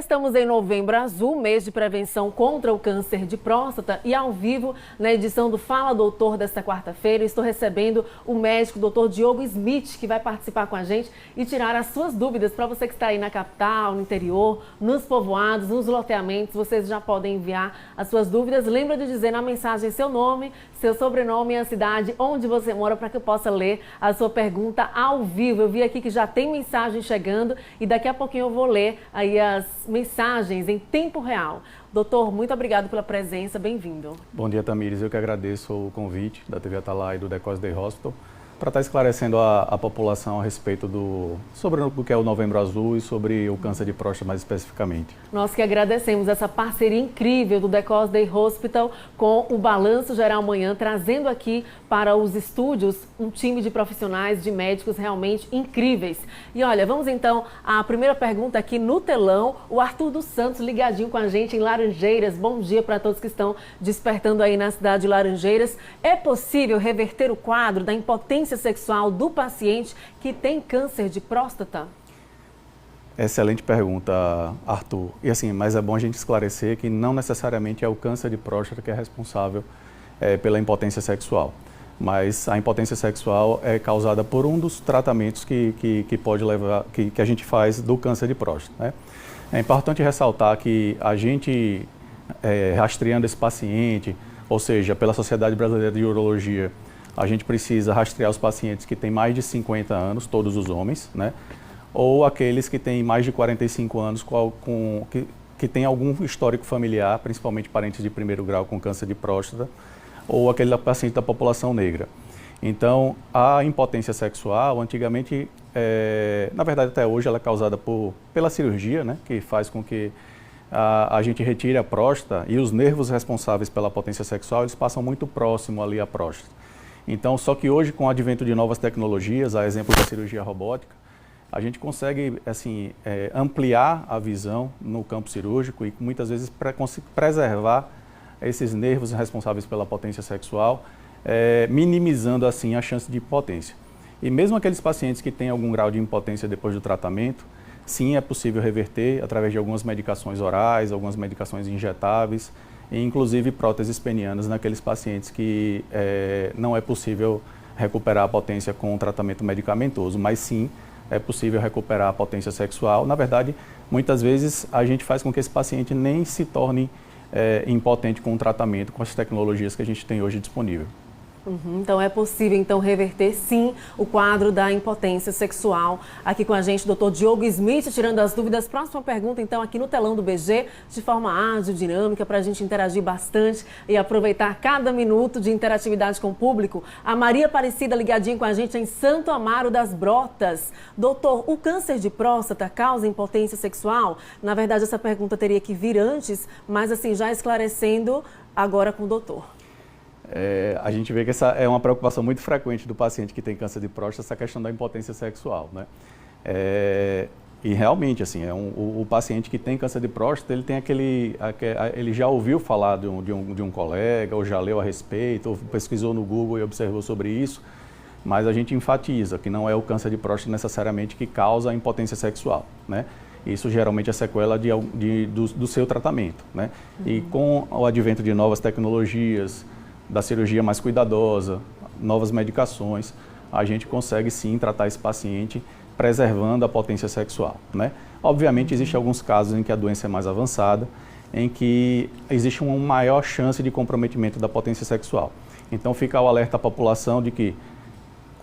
estamos em Novembro Azul, mês de prevenção contra o câncer de próstata, e ao vivo, na edição do Fala Doutor desta quarta-feira, estou recebendo o médico Dr. Diogo Smith, que vai participar com a gente e tirar as suas dúvidas. Para você que está aí na capital, no interior, nos povoados, nos loteamentos, vocês já podem enviar as suas dúvidas. Lembra de dizer na mensagem seu nome, seu sobrenome e a cidade onde você mora, para que eu possa ler a sua pergunta ao vivo. Eu vi aqui que já tem mensagem chegando e daqui a pouquinho eu vou ler aí as mensagens em tempo real. Doutor, muito obrigado pela presença, bem-vindo. Bom dia, Tamires. Eu que agradeço o convite da TV Atalaia e do The Cause Day Hospital para estar esclarecendo a população a respeito sobre o que é o Novembro Azul e sobre o câncer de próstata mais especificamente. Nós que agradecemos essa parceria incrível do The Cause Day Hospital com o Balanço Geral Manhã, trazendo aqui para os estúdios um time de profissionais, de médicos realmente incríveis. E olha, vamos então à primeira pergunta aqui no telão, o Arthur dos Santos ligadinho com a gente em Laranjeiras. Bom dia para todos que estão despertando aí na cidade de Laranjeiras. É possível reverter o quadro da impotência sexual do paciente que tem câncer de próstata? Excelente pergunta, Arthur. E assim, mas é bom a gente esclarecer que não necessariamente é o câncer de próstata que é responsável pela impotência sexual. Mas a impotência sexual é causada por um dos tratamentos que pode levar, que a gente faz do câncer de próstata, né? É importante ressaltar que a gente, rastreando esse paciente, ou seja, pela Sociedade Brasileira de Urologia, a gente precisa rastrear os pacientes que têm mais de 50 anos, todos os homens, né? Ou aqueles que têm mais de 45 anos, que têm algum histórico familiar, principalmente parentes de primeiro grau com câncer de próstata, ou aquele paciente da população negra. Então, a impotência sexual, antigamente, na verdade até hoje, ela é causada pela cirurgia, né? Que faz com que a gente retire a próstata, e os nervos responsáveis pela potência sexual, eles passam muito próximo ali à próstata. Então, só que hoje, com o advento de novas tecnologias, a exemplo da cirurgia robótica, a gente consegue assim, ampliar a visão no campo cirúrgico e muitas vezes preservar esses nervos responsáveis pela potência sexual, minimizando assim a chance de impotência. E mesmo aqueles pacientes que têm algum grau de impotência depois do tratamento, sim, é possível reverter através de algumas medicações orais, algumas medicações injetáveis, e inclusive próteses penianas naqueles pacientes que não é possível recuperar a potência com um tratamento medicamentoso, mas sim é possível recuperar a potência sexual. Na verdade, muitas vezes a gente faz com que esse paciente nem se torne impotente com o tratamento, com as tecnologias que a gente tem hoje disponível. Então é possível então reverter sim o quadro da impotência sexual. Aqui com a gente o Dr. Diogo Smith tirando as dúvidas. Próxima pergunta então aqui no telão do BG, de forma ágil, dinâmica, para a gente interagir bastante e aproveitar cada minuto de interatividade com o público. A Maria Aparecida ligadinha com a gente em Santo Amaro das Brotas. Doutor, o câncer de próstata causa impotência sexual? Na verdade essa pergunta teria que vir antes, mas assim já esclarecendo agora com o doutor. A gente vê que essa é uma preocupação muito frequente do paciente que tem câncer de próstata, essa questão da impotência sexual, né? E realmente, assim, o paciente que tem câncer de próstata, ele tem ele já ouviu falar de um colega, ou já leu a respeito, ou pesquisou no Google e observou sobre isso, mas a gente enfatiza que não é o câncer de próstata necessariamente que causa a impotência sexual, né? Isso geralmente é sequela do seu tratamento, né? E com o advento de novas tecnologias, da cirurgia mais cuidadosa, novas medicações, a gente consegue sim tratar esse paciente preservando a potência sexual, né? Obviamente existem alguns casos em que a doença é mais avançada, em que existe uma maior chance de comprometimento da potência sexual. Então fica o alerta à população de que,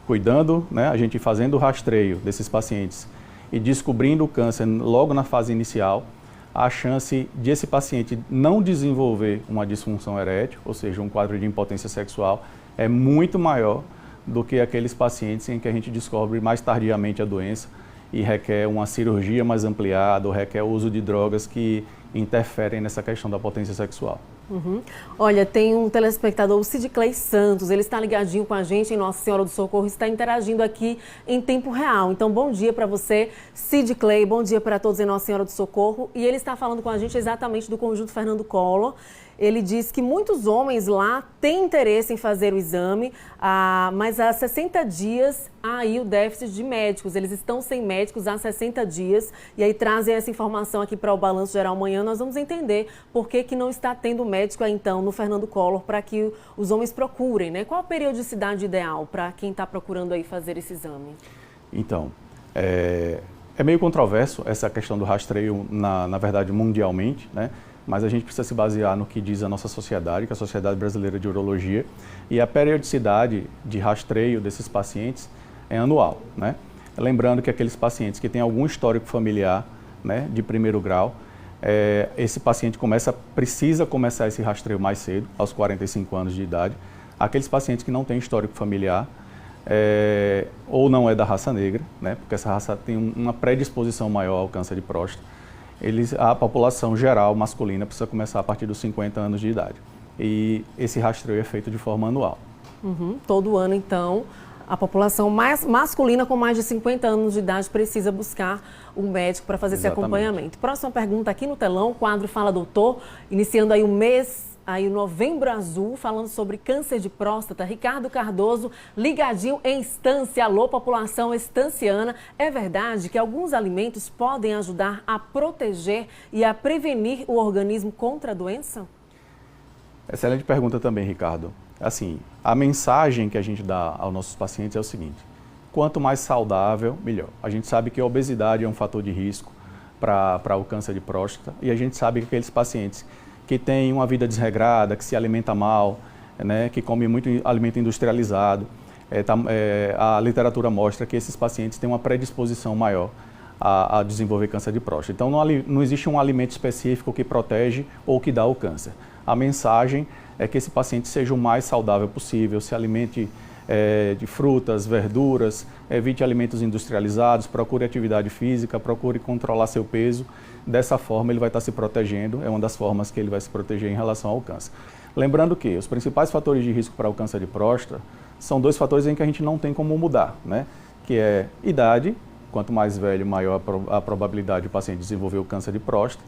cuidando, né, a gente fazendo o rastreio desses pacientes e descobrindo o câncer logo na fase inicial, a chance de esse paciente não desenvolver uma disfunção erétil, ou seja, um quadro de impotência sexual, é muito maior do que aqueles pacientes em que a gente descobre mais tardiamente a doença e requer uma cirurgia mais ampliada ou requer o uso de drogas que interferem nessa questão da potência sexual. Olha, tem um telespectador, o Sid Clay Santos, ele está ligadinho com a gente em Nossa Senhora do Socorro, está interagindo aqui em tempo real. Então, bom dia para você, Sid Clay, bom dia para todos em Nossa Senhora do Socorro. E ele está falando com a gente exatamente do Conjunto Fernando Collor. ele diz que muitos homens lá têm interesse em fazer o exame, mas há 60 dias há aí o déficit de médicos. Eles estão sem médicos há 60 dias e aí trazem essa informação aqui para o Balanço Geral amanhã. Nós vamos entender por que não está tendo médico aí, então, no Fernando Collor, para que os homens procurem, né? Qual a periodicidade ideal para quem está procurando aí fazer esse exame? Então, é meio controverso essa questão do rastreio, na verdade, mundialmente, né? Mas a gente precisa se basear no que diz a nossa sociedade, que é a Sociedade Brasileira de Urologia, e a periodicidade de rastreio desses pacientes é anual, né? Lembrando que aqueles pacientes que têm algum histórico familiar, né, de primeiro grau, esse paciente precisa começar esse rastreio mais cedo, aos 45 anos de idade. Aqueles pacientes que não têm histórico familiar, ou não é da raça negra, né, porque essa raça tem uma predisposição maior ao câncer de próstata, a população geral masculina precisa começar a partir dos 50 anos de idade. E esse rastreio é feito de forma anual. Todo ano, então, a população masculina com mais de 50 anos de idade precisa buscar um médico para fazer esse acompanhamento. Próxima pergunta aqui no telão, quadro Fala Doutor, iniciando aí o mês, aí o Novembro Azul, falando sobre câncer de próstata. Ricardo Cardoso, ligadinho em Estância. Alô, população estanciana. É verdade que alguns alimentos podem ajudar a proteger e a prevenir o organismo contra a doença? Excelente pergunta também, Ricardo. Assim, a mensagem que a gente dá aos nossos pacientes é o seguinte: quanto mais saudável, melhor. A gente sabe que a obesidade é um fator de risco para o câncer de próstata, e a gente sabe que aqueles pacientes que têm uma vida desregrada, que se alimenta mal, né, que come muito alimento industrializado, a literatura mostra que esses pacientes têm uma predisposição maior a desenvolver câncer de próstata. Então não existe um alimento específico que protege ou que dá o câncer. A mensagem é que esse paciente seja o mais saudável possível, se alimente de frutas, verduras, evite alimentos industrializados, procure atividade física, procure controlar seu peso. Dessa forma ele vai estar se protegendo, é uma das formas que ele vai se proteger em relação ao câncer. Lembrando que os principais fatores de risco para o câncer de próstata são dois fatores em que a gente não tem como mudar, né? Que é idade, quanto mais velho, maior a probabilidade do paciente desenvolver o câncer de próstata,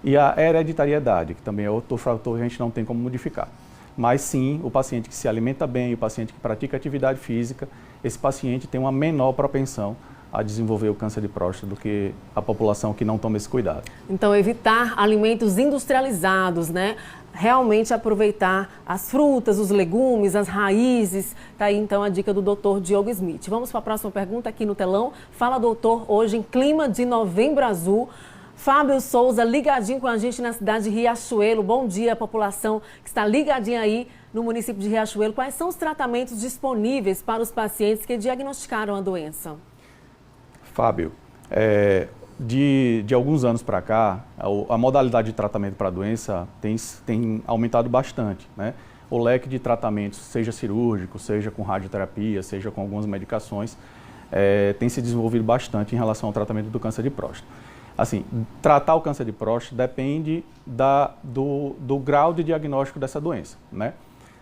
e a hereditariedade, que também é outro fator que a gente não tem como modificar. Mas sim, o paciente que se alimenta bem, o paciente que pratica atividade física, esse paciente tem uma menor propensão a desenvolver o câncer de próstata do que a população que não toma esse cuidado. Então, evitar alimentos industrializados, né? Realmente aproveitar as frutas, os legumes, as raízes. Tá aí, então, a dica do Dr. Diogo Smith. Vamos para a próxima pergunta aqui no telão. Fala, doutor, hoje em clima de Novembro Azul. Fábio Souza, ligadinho com a gente na cidade de Riachuelo. Bom dia, população que está ligadinha aí no município de Riachuelo. Quais são os tratamentos disponíveis para os pacientes que diagnosticaram a doença? Fábio, de alguns anos para cá, a modalidade de tratamento para a doença tem aumentado bastante, né? O leque de tratamentos, seja cirúrgico, seja com radioterapia, seja com algumas medicações, tem se desenvolvido bastante em relação ao tratamento do câncer de próstata. Assim, tratar o câncer de próstata depende do grau de diagnóstico dessa doença, né?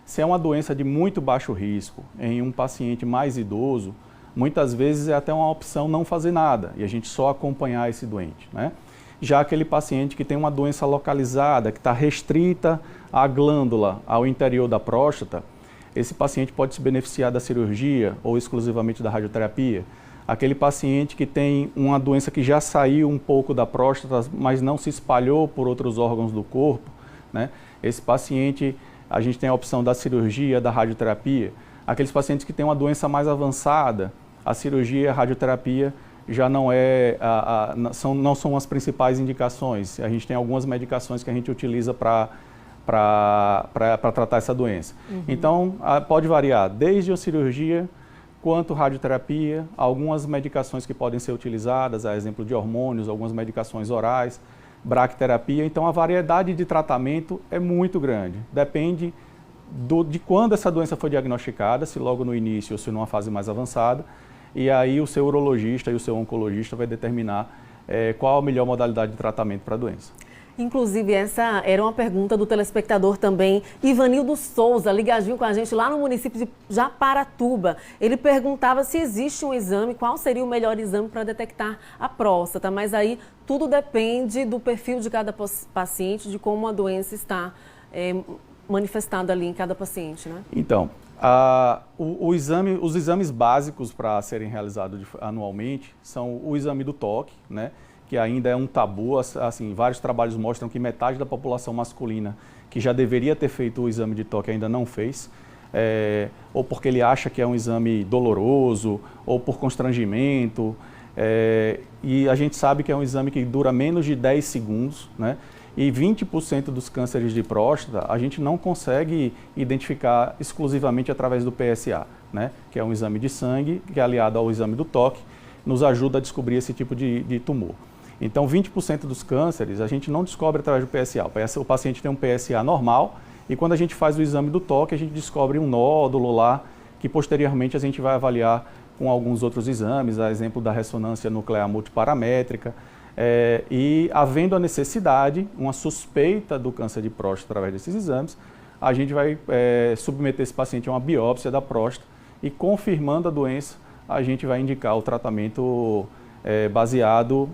Se é uma doença de muito baixo risco em um paciente mais idoso, muitas vezes é até uma opção não fazer nada e a gente só acompanhar esse doente, né? Já aquele paciente que tem uma doença localizada, que está restrita à glândula, ao interior da próstata, esse paciente pode se beneficiar da cirurgia ou exclusivamente da radioterapia. Aquele paciente que tem uma doença que já saiu um pouco da próstata, mas não se espalhou por outros órgãos do corpo, né? Esse paciente, a gente tem a opção da cirurgia, da radioterapia. Aqueles pacientes que têm uma doença mais avançada, a cirurgia e a radioterapia já não são as principais indicações. A gente tem algumas medicações que a gente utiliza para tratar essa doença. Então, pode variar desde a cirurgia quanto radioterapia, algumas medicações que podem ser utilizadas, a exemplo de hormônios, algumas medicações orais, braquiterapia. Então, a variedade de tratamento é muito grande. Depende de quando essa doença foi diagnosticada, se logo no início ou se numa fase mais avançada. E aí o seu urologista e o seu oncologista vai determinar qual a melhor modalidade de tratamento para a doença. Inclusive, essa era uma pergunta do telespectador também, Ivanildo Souza, ligadinho com a gente lá no município de Japaratuba. Ele perguntava se existe um exame, qual seria o melhor exame para detectar a próstata, mas aí tudo depende do perfil de cada paciente, de como a doença está manifestado ali em cada paciente, né? Então, os exames básicos para serem realizados anualmente são o exame do toque, né, que ainda é um tabu. Assim, vários trabalhos mostram que metade da população masculina que já deveria ter feito o exame de toque ainda não fez, ou porque ele acha que é um exame doloroso, ou por constrangimento, e a gente sabe que é um exame que dura menos de 10 segundos, né? E 20% dos cânceres de próstata a gente não consegue identificar exclusivamente através do PSA, né? Que é um exame de sangue que, aliado ao exame do toque, nos ajuda a descobrir esse tipo de tumor. Então, 20% dos cânceres a gente não descobre através do PSA. O paciente tem um PSA normal e quando a gente faz o exame do toque, a gente descobre um nódulo lá que posteriormente a gente vai avaliar com alguns outros exames, a exemplo da ressonância nuclear multiparamétrica. E havendo a necessidade, uma suspeita do câncer de próstata através desses exames, a gente vai submeter esse paciente a uma biópsia da próstata e, confirmando a doença, a gente vai indicar o tratamento baseado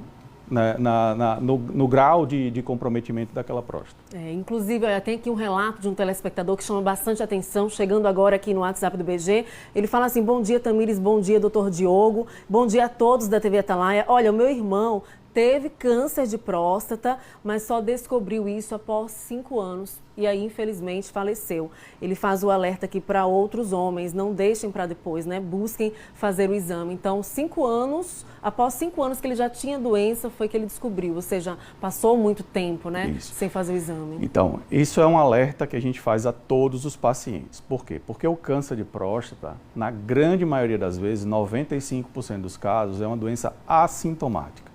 no grau de comprometimento daquela próstata. Inclusive, tem aqui um relato de um telespectador que chama bastante atenção, chegando agora aqui no WhatsApp do BG. Ele fala assim: bom dia, Tamires, bom dia, doutor Diogo, bom dia a todos da TV Atalaia. Olha, o meu irmão teve câncer de próstata, mas só descobriu isso após 5 anos e aí, infelizmente, faleceu. Ele faz o alerta aqui para outros homens, não deixem para depois, né? Busquem fazer o exame. Então, 5 anos, após 5 anos que ele já tinha doença, foi que ele descobriu, ou seja, passou muito tempo, né? Isso. Sem fazer o exame. Então, isso é um alerta que a gente faz a todos os pacientes. Por quê? Porque o câncer de próstata, na grande maioria das vezes, 95% dos casos, é uma doença assintomática.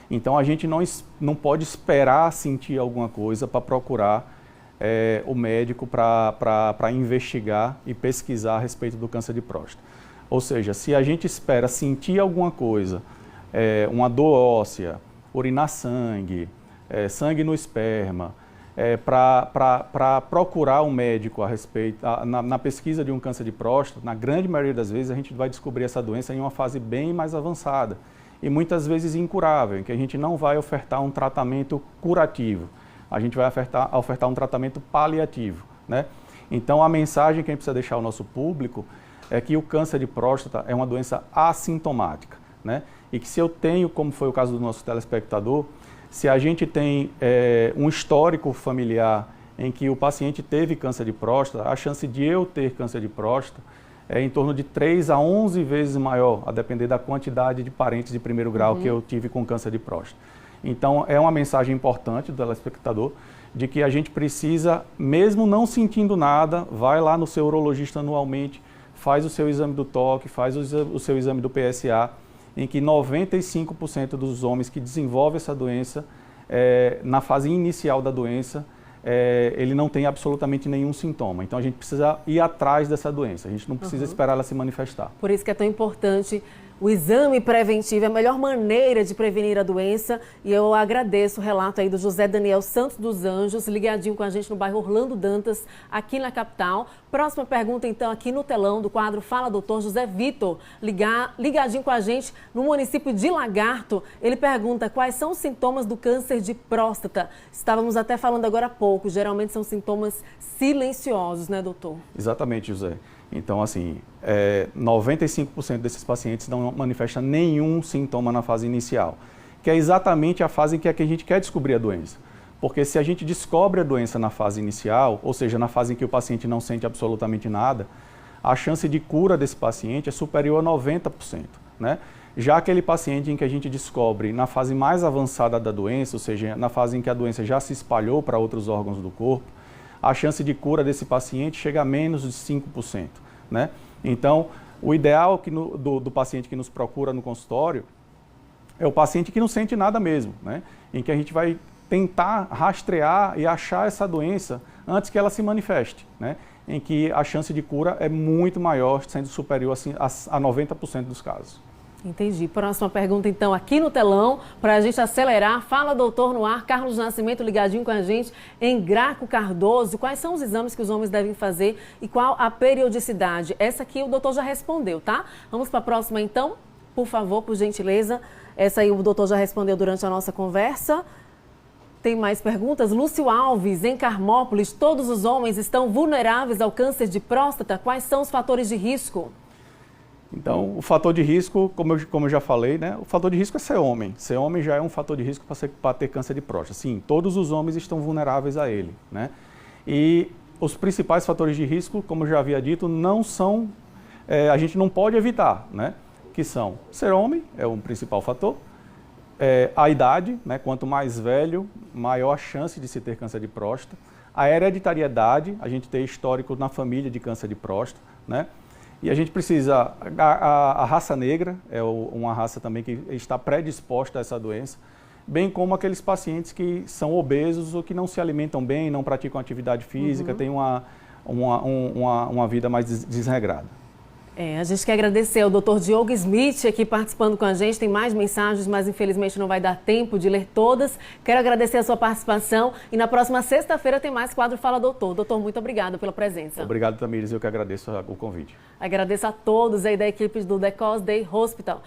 Então, a gente não pode esperar sentir alguma coisa para procurar o médico para investigar e pesquisar a respeito do câncer de próstata. Ou seja, se a gente espera sentir alguma coisa, uma dor óssea, urinar sangue, sangue no esperma, para procurar um médico a respeito, na pesquisa de um câncer de próstata, na grande maioria das vezes a gente vai descobrir essa doença em uma fase bem mais avançada. E muitas vezes incurável, em que a gente não vai ofertar um tratamento curativo, a gente vai ofertar um tratamento paliativo, né? Então, a mensagem que a gente precisa deixar ao nosso público é que o câncer de próstata é uma doença assintomática, né? E que se eu tenho, como foi o caso do nosso telespectador, se a gente tem um histórico familiar em que o paciente teve câncer de próstata, a chance de eu ter câncer de próstata é em torno de 3 a 11 vezes maior, a depender da quantidade de parentes de primeiro grau que eu tive com câncer de próstata. Então, é uma mensagem importante do telespectador de que a gente precisa, mesmo não sentindo nada, vai lá no seu urologista anualmente, faz o seu exame do toque, faz o seu exame do PSA, em que 95% dos homens que desenvolvem essa doença, na fase inicial da doença, ele não tem absolutamente nenhum sintoma. Então, a gente precisa ir atrás dessa doença. A gente não precisa esperar ela se manifestar. Por isso que é tão importante o exame preventivo, é a melhor maneira de prevenir a doença. E eu agradeço o relato aí do José Daniel Santos dos Anjos, ligadinho com a gente no bairro Orlando Dantas, aqui na capital. Próxima pergunta, então, aqui no telão do quadro Fala Doutor, José Vitor, ligadinho com a gente no município de Lagarto. Ele pergunta quais são os sintomas do câncer de próstata. Estávamos até falando agora há pouco, geralmente são sintomas silenciosos, né, doutor? Exatamente, José. Então, assim, 95% desses pacientes não manifestam nenhum sintoma na fase inicial, que é exatamente a fase em que a gente quer descobrir a doença. Porque se a gente descobre a doença na fase inicial, ou seja, na fase em que o paciente não sente absolutamente nada, a chance de cura desse paciente é superior a 90%, né? Já aquele paciente em que a gente descobre na fase mais avançada da doença, ou seja, na fase em que a doença já se espalhou para outros órgãos do corpo, a chance de cura desse paciente chega a menos de 5%, né? Então, o ideal do paciente que nos procura no consultório é o paciente que não sente nada mesmo, né? Em que a gente vai tentar rastrear e achar essa doença antes que ela se manifeste, né? Em que a chance de cura é muito maior, sendo superior assim, a 90% dos casos. Entendi. Próxima pergunta, então, aqui no telão, para a gente acelerar. Fala, doutor, no ar. Carlos Nascimento ligadinho com a gente em Graco Cardoso. Quais são os exames que os homens devem fazer e qual a periodicidade? Essa aqui o doutor já respondeu, tá? Vamos para a próxima, então? Por favor, por gentileza. Essa aí o doutor já respondeu durante a nossa conversa. Tem mais perguntas? Lúcio Alves, em Carmópolis, todos os homens estão vulneráveis ao câncer de próstata? Quais são os fatores de risco? Então, o fator de risco, como eu já falei, né? O fator de risco é ser homem. Ser homem já é um fator de risco para ter câncer de próstata. Sim, todos os homens estão vulneráveis a ele, né? E os principais fatores de risco, como eu já havia dito, não são, a gente não pode evitar, né? Que são ser homem, é um principal fator, a idade, né? Quanto mais velho, maior a chance de se ter câncer de próstata, a hereditariedade, a gente ter histórico na família de câncer de próstata, né? E a gente precisa, a raça negra é uma raça também que está predisposta a essa doença, bem como aqueles pacientes que são obesos ou que não se alimentam bem, não praticam atividade física, têm uma vida mais desregrada. A gente quer agradecer ao Dr. Diogo Smith aqui participando com a gente. Tem mais mensagens, mas infelizmente não vai dar tempo de ler todas. Quero agradecer a sua participação e na próxima sexta-feira tem mais quadro Fala Doutor. Doutor, muito obrigado pela presença. Obrigado, Tamires, eu que agradeço o convite. Agradeço a todos aí da equipe do The Cause Day Hospital.